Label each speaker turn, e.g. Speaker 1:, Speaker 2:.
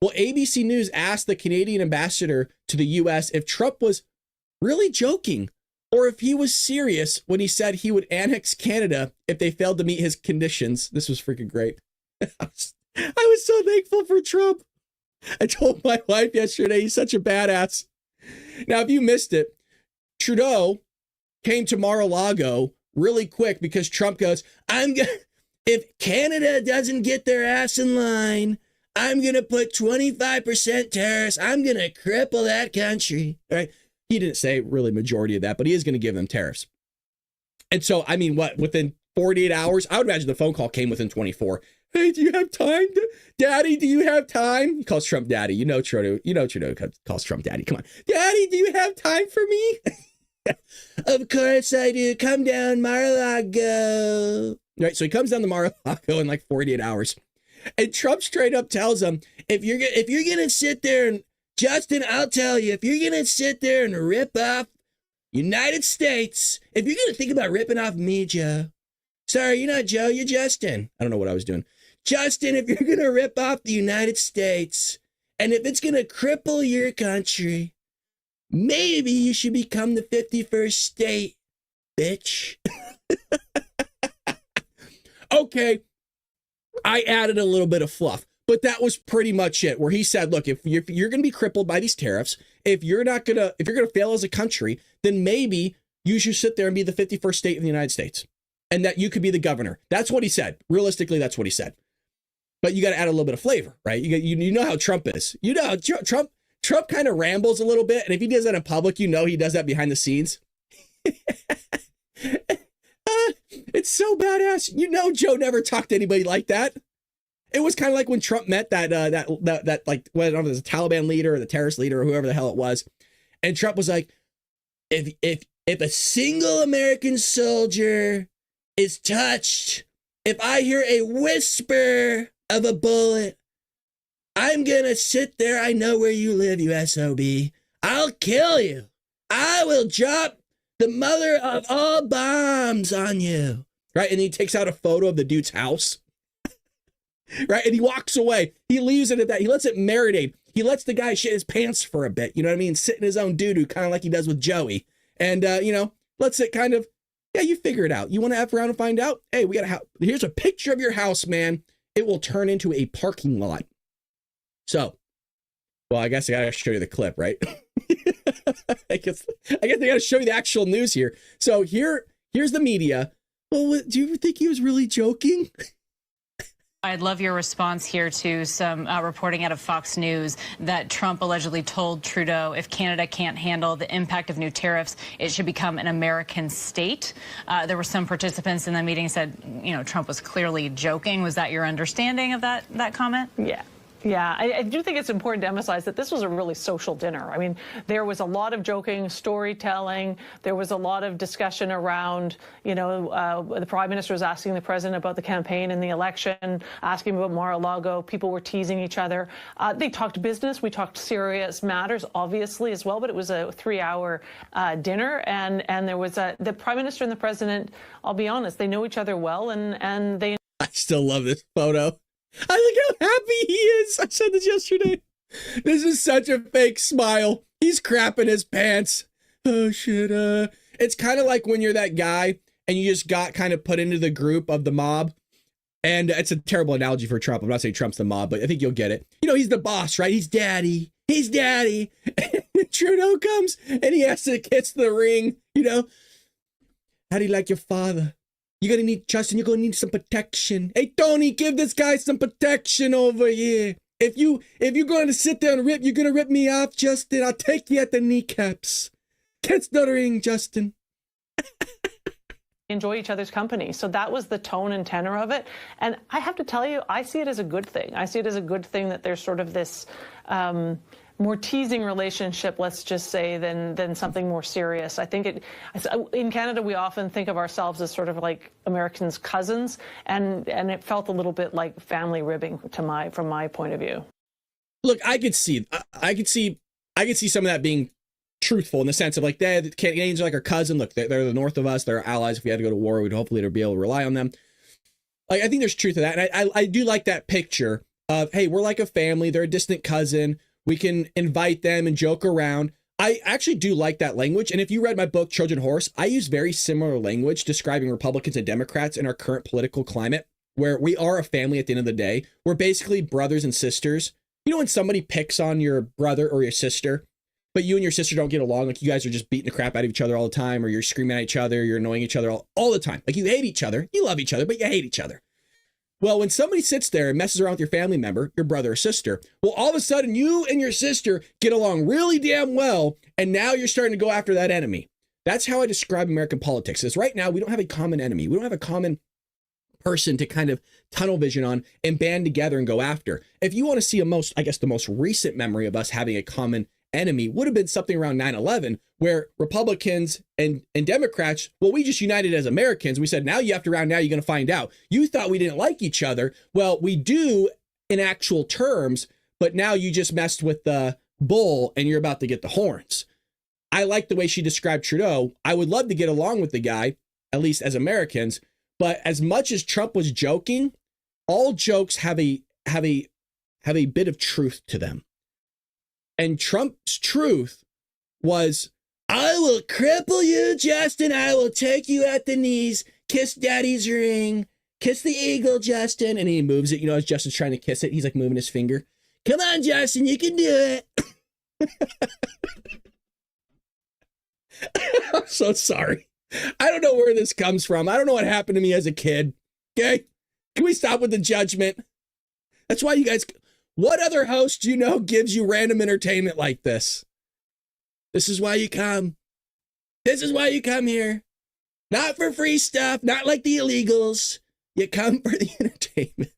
Speaker 1: Well, ABC News asked the Canadian ambassador to the U.S. if Trump was really joking or if he was serious when he said he would annex Canada if they failed to meet his conditions. This was freaking great. I was so thankful for Trump. I told my wife yesterday, he's such a badass. Now, if you missed it, Trudeau came to Mar-a-Lago really quick because Trump goes, if Canada doesn't get their ass in line, I'm going to put 25% tariffs. I'm going to cripple that country. All right. He didn't say really majority of that, but he is going to give them tariffs. And so, I mean, within 48 hours, I would imagine the phone call came within 24. Hey, do you have time? Daddy, do you have time? He calls Trump daddy. You know Trudeau calls Trump daddy. Come on. Daddy, do you have time for me? Of course I do. Come down, Mar-a-Lago. Right. So he comes down to Mar-a-Lago in like 48 hours. And Trump straight up tells him, if you're going to sit there and, Justin, I'll tell you, if you're going to sit there and rip off United States, if you're going to think about ripping off me, Joe, sorry, you're not Joe, you're Justin. I don't know what I was doing. Justin, if you're going to rip off the United States, and if it's going to cripple your country, maybe you should become the 51st state, bitch. Okay. I added a little bit of fluff, but that was pretty much it, where he said, look, if you're going to be crippled by these tariffs, if you're going to fail as a country, then maybe you should sit there and be the 51st state of the United States and that you could be the governor. That's what he said. Realistically, that's what he said. But you got to add a little bit of flavor, right? You know how Trump is. You know, Trump kind of rambles a little bit. And if he does that in public, you know, he does that behind the scenes. It's so badass. You know, Joe never talked to anybody like that. It was kind of like when Trump met that like, whether it was a Taliban leader or the terrorist leader or whoever the hell it was. And Trump was like, if a single American soldier is touched, if I hear a whisper of a bullet, I'm going to sit there. I know where you live, you SOB. I'll kill you. I will drop the mother of all bombs on you. Right. And he takes out a photo of the dude's house. Right. And he walks away. He leaves it at that. He lets it marinate. He lets the guy shit his pants for a bit. You know what I mean? Sit in his own doo-doo, kind of like he does with Joey. And, lets it kind of, yeah, you figure it out. You want to F around and find out? Hey, here's a picture of your house, man. It will turn into a parking lot. So, well, I guess I got to show you the clip, right? I guess I got to show you the actual news here. So here's the media. Well, do you think he was really joking?
Speaker 2: I'd love your response here to some reporting out of Fox News that Trump allegedly told Trudeau if Canada can't handle the impact of new tariffs, it should become an American state. There were some participants in the meeting said, Trump was clearly joking. Was that your understanding of that comment?
Speaker 3: Yeah. Yeah, I do think it's important to emphasize that this was a really social dinner. I mean, there was a lot of joking, storytelling. There was a lot of discussion around, the prime minister was asking the president about the campaign and the election, asking about Mar-a-Lago. People were teasing each other. They talked business. We talked serious matters, obviously, as well. But it was a 3-hour dinner. And there was the prime minister and the president, I'll be honest, they know each other well. And they.
Speaker 1: I still love this photo. I look how happy he is. I said this yesterday. This is such a fake smile. He's crapping his pants. Oh, shit. It's kind of like when you're that guy and you just got kind of put into the group of the mob. And it's a terrible analogy for Trump. I'm not saying Trump's the mob, but I think you'll get it. He's the boss, right? He's daddy. He's daddy. And Trudeau comes and he has to kiss the ring. How do you like your father? You're going to need, Justin, you're going to need some protection. Hey, Tony, give this guy some protection over here. If you're going to sit there and you're going to rip me off, Justin, I'll take you at the kneecaps. Kiss the ring, Justin.
Speaker 3: Enjoy each other's company. So that was the tone and tenor of it. And I have to tell you, I see it as a good thing. I see it as a good thing that there's sort of this more teasing relationship, let's just say, than something more serious. I think in Canada, we often think of ourselves as sort of like Americans' cousins, and it felt a little bit like family ribbing from my point of view.
Speaker 1: Look, I could see some of that being truthful in the sense of like, the Canadians are like our cousin. Look, they're the north of us. They're our allies. If we had to go to war, we'd hopefully be able to rely on them. Like, I think there's truth to that. And I do like that picture of, hey, we're like a family. They're a distant cousin. We can invite them and joke around. I actually do like that language. And if you read my book, Trojan Horse, I use very similar language describing Republicans and Democrats in our current political climate, where we are a family at the end of the day. We're basically brothers and sisters. You know, when somebody picks on your brother or your sister, but you and your sister don't get along, like you guys are just beating the crap out of each other all the time, or you're screaming at each other, you're annoying each other all the time. Like you hate each other, you love each other, but you hate each other. Well, when somebody sits there and messes around with your family member, your brother or sister, well, all of a sudden you and your sister get along really damn well, and now you're starting to go after that enemy. That's how I describe American politics. Is right now we don't have a common enemy. We don't have a common person to kind of tunnel vision on and band together and go after. If you want to see the most recent memory of us having a common enemy would have been something around 9/11, where Republicans and Democrats, well, we just united as Americans. We said, now you have to round, now you're going to find out. You thought we didn't like each other. Well, we do in actual terms, but now you just messed with the bull and you're about to get the horns. I like the way she described Trudeau. I would love to get along with the guy, at least as Americans, but as much as Trump was joking, all jokes have a bit of truth to them. And Trump's truth was, I will cripple you, Justin. I will take you at the knees. Kiss daddy's ring. Kiss the eagle, Justin. And he moves it, as Justin's trying to kiss it. He's like moving his finger. Come on, Justin, you can do it. I'm so sorry. I don't know where this comes from. I don't know what happened to me as a kid. Okay? Can we stop with the judgment? That's why you guys... What other host do you know gives you random entertainment like this? This is why you come. This is why you come here. Not for free stuff, not like the illegals. You come for the entertainment.